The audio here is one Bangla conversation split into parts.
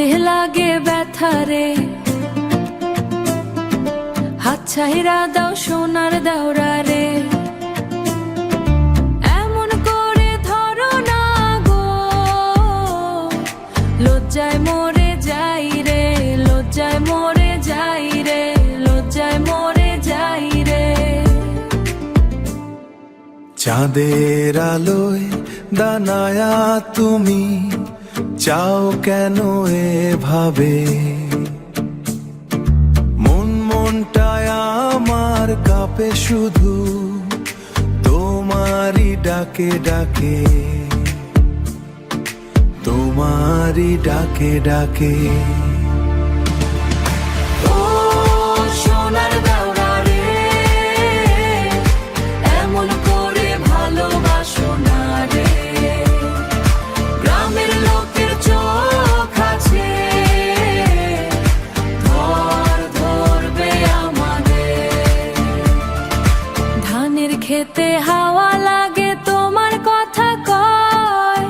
হাতে লাগে ব্যথা রে, হাত ছাইরা দাও সোনার দাওরা রে। এমন করে ধরো না গো, লজ্জায় মরে যাই রে, লজ্জায় মরে যাই রে, লজ্জায় মরে যাই রে। চাঁদের আলোয় দানায়া তুমি চাও কেন এভাবে? মনটায় আমার কাঁপে শুধু তোমারই ডাকে ডাকে, তোমারই ডাকে ডাকে। ও সোনার দাওরা রে, এমন করে ভালোবাসো না রে। গ্রামের লোকের চোখ আছে, ধরবে আমাদের। ধানের খেতে হাওয়া লাগে তোমার কথা কয়,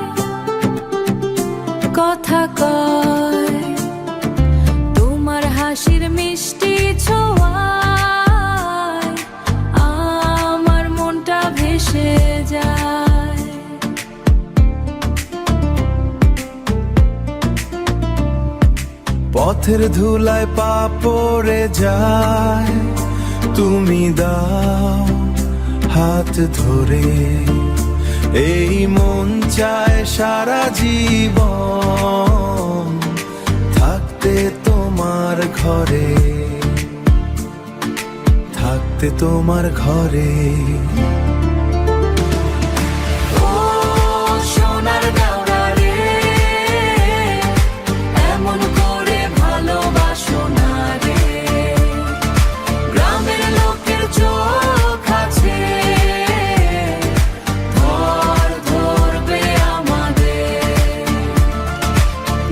কথা কয়। তোমার হাসির মিষ্টি ছোঁয়ায় আমার মনটা ভেসে যায়। পথের ধুলায় পা পড়ে যায়, তুমি দাও হাত ধরে। এই মন চায় সারা জীবন থাকতে তোমার ঘরে, থাকতে তোমার ঘরে। ও সোনার দাওরা রে, এমন করে ভালোবাসো না রে। গ্রামের লোকের চোখ আছে, ধরবে আমাদের।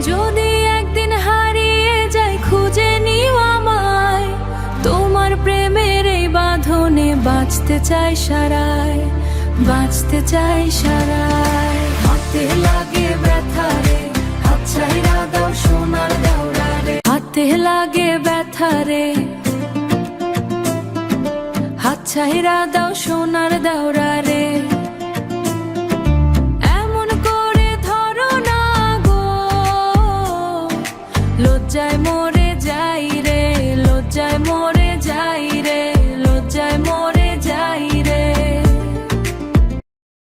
যদি একদিন হারিয়ে যাই খুঁজে নিও আমায়, তোমার প্রেমের এই বাঁধনে বাঁচতে চাই সারায়, বাঁচতে চাই সারায়। হাতে লাগে ব্যথা রে, হাত ছাইরা দাও সোনার দাওরা রে। হাতে লাগে ব্যথা রে, হাত ছাইরা দাও সোনার দাওরা রে।